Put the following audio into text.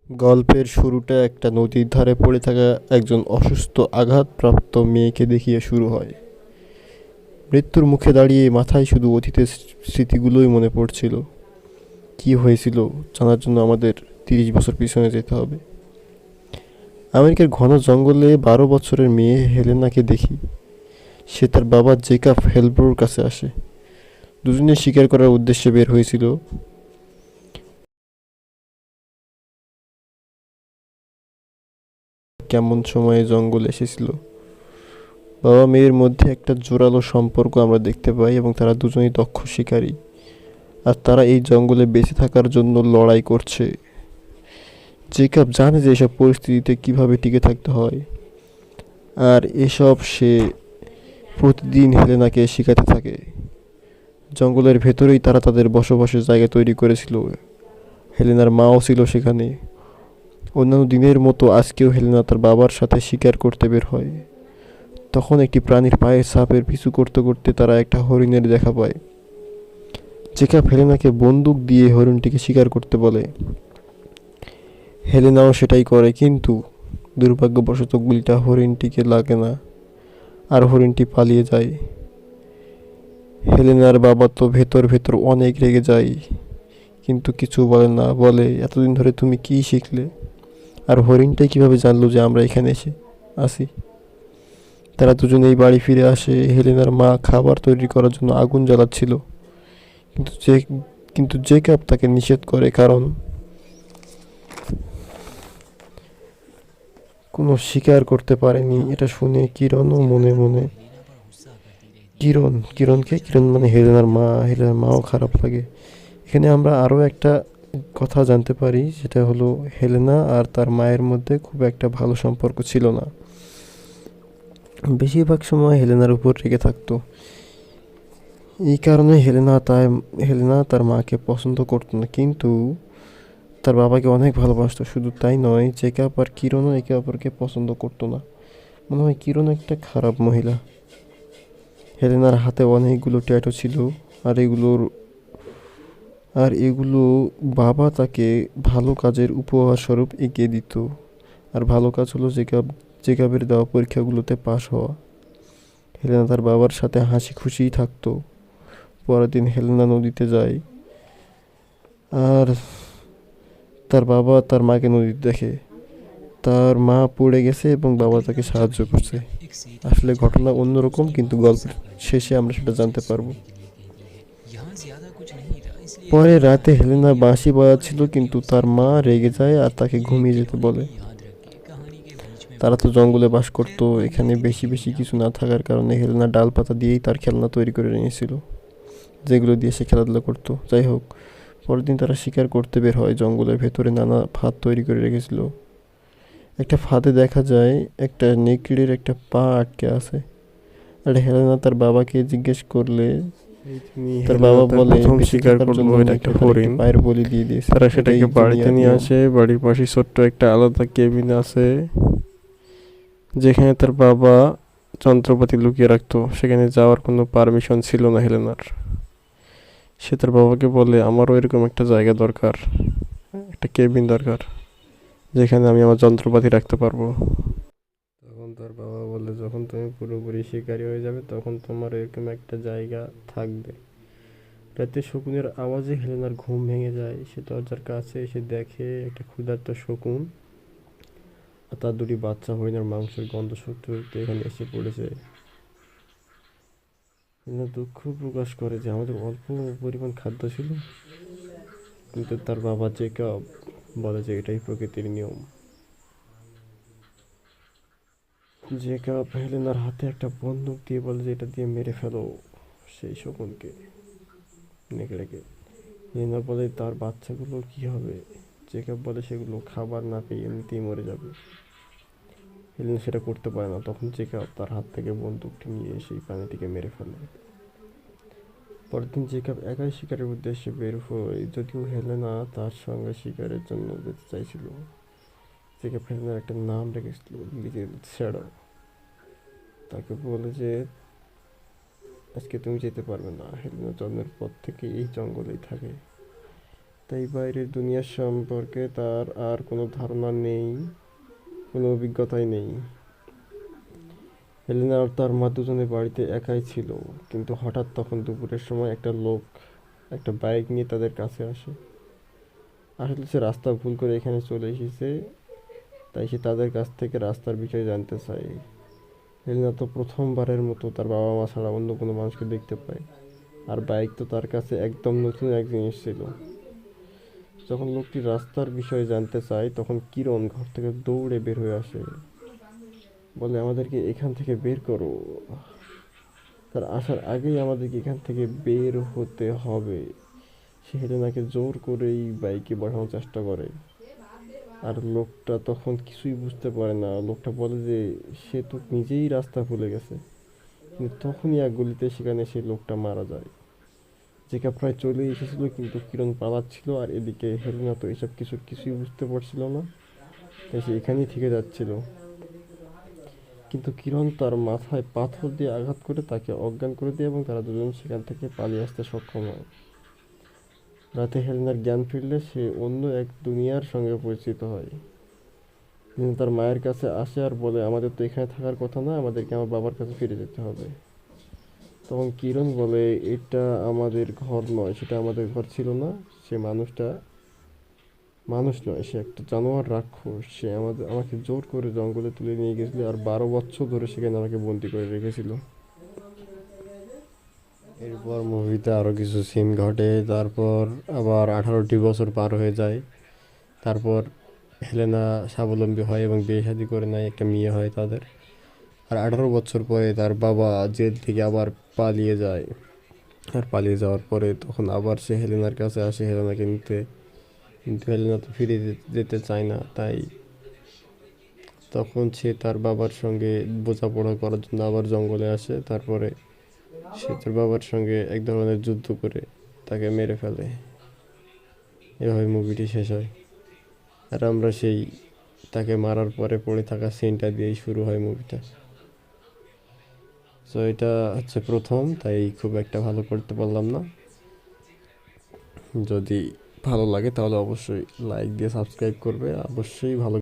গল্পের শুরুটা একটা নদীর ধারে পড়ে থাকা একজন অসুস্থ আঘাতপ্রাপ্ত মেয়েকে দেখিয়ে শুরু হয়। মৃত্যুর মুখে দাঁড়িয়ে মাথায় শুধু অতীতের স্মৃতিগুলোই মনে পড়ছিল। কি হয়েছিল জানার জন্য আমাদের 30 বছর পিছনে যেতে হবে। আমেরিকার ঘন জঙ্গলে 12 বছরের মেয়ে হেলেনাকে দেখি। সে তার বাবা জেকাব হেলব্রোর কাছে আসে। দুজনে শিকার করার উদ্দেশ্যে বের হয়েছিল। কেমন সময়ে জঙ্গলে এসেছিল। বাবা মেয়ের মধ্যে একটা জোরালো সম্পর্ক আমরা দেখতে পাই এবং তারা দুজনেই দক্ষ শিকারী। আর তারা এই জঙ্গলে বেঁচে থাকার জন্য লড়াই করছে। জেকাব জানে যে এসব পরিস্থিতিতে কিভাবে টিকে থাকতে হয়, আর এসব সে প্রতিদিন হেলেনাকে শেখাতে থাকে। জঙ্গলের ভেতরেই তারা তাদের বসবাসের জায়গা তৈরি করেছিল। হেলেনার মাও ছিল সেখানে। অন্যান্য দিনের মতো আজকেও হেলেনা তার বাবার সাথে শিকার করতে বের হয়। তখন একটি প্রাণীর পায়ের ছাপের পিছু করতে করতে তারা একটা হরিণের দেখা পায়। জেকাব হেলেনাকে বন্দুক দিয়ে হরিণটিকে শিকার করতে বলে। হেলেনাও সেটাই করে, কিন্তু দুর্ভাগ্যবশত গুলিটা হরিণটিকে লাগে না, আর হরিণটি পালিয়ে যায়। হেলেনার বাবা তো ভেতর ভেতর অনেক রেগে যায়, কিন্তু কিছু বলে না। বলে, এতদিন ধরে তুমি কি শিখলে, আর হরিণটাই কিভাবে জানলো যে আমরা এখানে এসে আসি। তারা দুজনেই বাড়ি ফিরে আসে। হেলেনার মা খাবার তৈরি করার জন্য আগুন জ্বালাচ্ছিল, কিন্তু জেকাব তাকে নিষেধ করে, কারণ কোনো শিকার করতে পারেনি। এটা শুনে কিরণও মনে মনে কিরণ মানে হেলেনার মা, হেলেনার মাও খারাপ লাগে। এখানে আমরা আরও একটা কথা জানতে পারি, সেটা হলো হেলেনা আর তার মায়ের মধ্যে খুব একটা ভালো সম্পর্ক ছিল না। বেশিরভাগ সময় হেলেনার উপর রেগে থাকতো। এই কারণে হেলেনা তার মাকে পছন্দ করতো না, কিন্তু তার বাবাকে অনেক ভালোবাসতো। শুধু তাই নয়, জেকাব আর কিরণও একে অপরকে পছন্দ করতো না। মনে হয় কিরণ একটা খারাপ মহিলা। হেলেনার হাতে অনেকগুলো ট্যাটু ছিল, আর এগুলো বাবা তাকে ভালো কাজের উপহার স্বরূপ এগিয়ে দিত। আর ভালো কাজ হলো জেকাবের দেওয়া পরীক্ষাগুলোতে পাশ হওয়া। হেলেনা তার বাবার সাথে হাসি খুশিই থাকতো। পরের দিন হেলেনা নদীতে যায়, আর তার বাবা তার মাকে নদীতে দেখে। তার মা পড়ে গেছে এবং বাবা তাকে সাহায্য করছে। আসলে ঘটনা অন্যরকম, কিন্তু গল্পের শেষে আমরা সেটা জানতে পারবো। পরে রাতে হেলেনা বাঁশি বাজাচ্ছিল, কিন্তু তার মা রেগে যায় আর তাকে ঘুমিয়ে যেতে বলে। তারা তো জঙ্গলে বাস করতো, এখানে বেশি বেশি কিছু না থাকার কারণে হেলেনা ডাল পাতা দিয়েই তার খেলনা তৈরি করে নিয়েছিল, যেগুলো দিয়ে সে খেলাধুলা করতো। যাই হোক, পরের দিন তারা শিকার করতে বের হয়। জঙ্গলের ভেতরে নানা ফাঁদ তৈরি করে রেখেছিল। একটা ফাঁদে দেখা যায় একটা নেকড়ের একটা পা আটকে আছে। আর হেলেনা তার বাবাকে জিজ্ঞেস করলে তার বাবা বলে প্রথম বেঁচে শিকার থাকার করলো জন্য এটা একটা নেকড়ে তার একটা হরিণ। পায়ের বলি দিয়ে দিয়েছে। তারা এটাই সেটাকে বাড়িতে দুনিয়ার নিয়ে নিয়ম। আসে। বাড়ির পাশে ছোট্ট একটা আলাদা কেবিন আছে, যেখানে তার বাবা যন্ত্রপাতি লুকিয়ে রাখতো। সেখানে যাওয়ার কোনো পারমিশন ছিল না হেলেনার। সে তার বাবাকে বলে, আমারও এরকম একটা জায়গা দরকার, একটা কেবিন দরকার, যেখানে আমি আমার যন্ত্রপাতি রাখতে পারবো। তখন তার বাবা বলে, যখন তুমি পুরোপুরি শিকারী হয়ে যাবে তখন তোমার এরকম একটা জায়গা থাকবে। রাতে শকুনের আওয়াজে হেলেনার ঘুম ভেঙে যায়। সে দরজার কাছে এসে দেখে একটা ক্ষুধার্ত শকুন আর তার দুটি বাচ্চা হরিণের মাংসের গন্ধ শুকতে শুকতে এখানে এসে পড়েছে। হেলেনা দুঃখ প্রকাশ করে যে আমাদের অল্প পরিমাণ খাদ্য ছিল, কিন্তু তার বাবা জেকব বলে যে এটাই প্রকৃতির নিয়ম। জেকব হেলেনার হাতে একটা বন্দুক দিয়ে বলে যে এটা দিয়ে মেরে ফেলো সেই শকুনকে, নেকড়েকে। হেলেনা বলে তার বাচ্চাগুলোর কি হবে। জেকব বলে সেগুলো খাবার না পেয়ে এমনিতেই মরে যাবে। হেলেনা সেটা করতে পারে না। তখন জেকব তার হাত থেকে বন্দুকটি নিয়ে সেই প্রাণীটিকে মেরে ফেলে। পরের দিন জেকব একাই শিকারের উদ্দেশ্যে বের হয়, যদিও হেলেনা তার সঙ্গে শিকারের জন্য যেতে চাইছিল। জেকব হেলেনার একটা নাম রেখেছিল, লিটল শ্যাডো। তাকে বলে যে আজকে তুমি যেতে পারবে না। হেলেনা জন্মের পর থেকে এই জঙ্গলেই থাকে। তাই বাইরের দুনিয়ার সম্পর্কে তার আর কোনো ধারণা নেই, কোনো অভিজ্ঞতাই নেই। হেলেনা আর তার মা দুজনে বাড়িতে একাই ছিল, কিন্তু হঠাৎ তখন দুপুরের সময় একটা লোক একটা বাইক নিয়ে তাদের কাছে আসে। আসলে সে রাস্তা ভুল করে এখানে চলে এসেছে, তাই সে তাদের কাছ থেকে রাস্তার বিষয়ে জানতে চায়। হেলেনা তো প্রথমবারের মতো তার বাবা মা ছাড়া অন্য কোনো মানুষকে দেখতে পায়, আর বাইক তো তার কাছে একদম নতুন এক জিনিস ছিল। যখন লোকটি রাস্তার বিষয়ে জানতে চায়, তখন কিরণ ঘর থেকে দৌড়ে বের হয়ে আসে, বলে আমাদেরকে এখান থেকে বের করো। তার আসার আগেই আমাদেরকে এখান থেকে বের হতে হবে। সে হেলেনাকে জোর করেই বাইকে বসানোর চেষ্টা করে, আর লোকটা তখন কিছুই বুঝতে পারে না। লোকটা বলে যে সে তো নিজেই রাস্তা ভুলে গেছে, কিন্তু তখনই এক গলিতে সেখানে সেই লোকটা মারা যায়। জেকা প্রায় চলে এসেছিল, কিন্তু কিরণ পালাচ্ছিল, আর এদিকে হেলেনা তো এসব কিছুই বুঝতে পারছিল না, তাই সে এখানেই থেকে যাচ্ছিল। কিন্তু কিরণ তার মাথায় পাথর দিয়ে আঘাত করে তাকে অজ্ঞান করে দেয়, এবং তারা দুজন সেখান থেকে পালিয়ে আসতে সক্ষম হয়। রাতে হেলেনার জ্ঞান ফিরলে সে অন্য এক দুনিয়ার সঙ্গে পরিচিত হয়। হেলেনা তার মায়ের কাছে আসে আর বলে, আমাদের তো এখানে থাকার কথা না, আমাদেরকে আমার বাবার কাছে ফিরে যেতে হবে। তখন কিরণ বলে, এটা আমাদের ঘর নয়, সেটা আমাদের ঘর ছিল না। সে মানুষটা মানুষ নয়, সে একটা জানোয়ার রাক্ষস। সে আমাকে জোর করে জঙ্গলে তুলে নিয়ে গেছিল, আর 12 বছর ধরে সেখানে আমাকে বন্দি করে রেখেছিল। এরপর মুভিতে আরও কিছু সিন ঘটে, তারপর আবার 18টি বছর পার হয়ে যায়। তারপর হেলেনা স্বাবলম্বী হয় এবং বিয়ে শাদী করে নেয়, একটা মেয়ে হয় তাদের। আর 18 বছর পরে তার বাবা জেল থেকে আবার পালিয়ে যায়। আর পালিয়ে যাওয়ার পরে তখন আবার সে হেলেনার কাছে আসে হেলেনাকে নিতে, কিন্তু হেলেনা তো ফিরে যেতে চায় না। তাই তখন সে তার বাবার সঙ্গে বোঝাপড়া করার জন্য আবার জঙ্গলে আসে। তারপরে সে তার বাবার সঙ্গে এক ধরনের যুদ্ধ করে তাকে মেরে ফেলে। এভাবে মুভিটি শেষ হয়। আর আমরা সেই তাকে মারার পরে পড়ে থাকা সিনটা দিয়েই শুরু হয় মুভিটা। সো এটা হচ্ছে প্রথম, তাই খুব একটা ভালো করতে পারলাম না। যদি ভালো লাগে তাহলে অবশ্যই লাইক দিয়ে সাবস্ক্রাইব করবে, অবশ্যই ভালো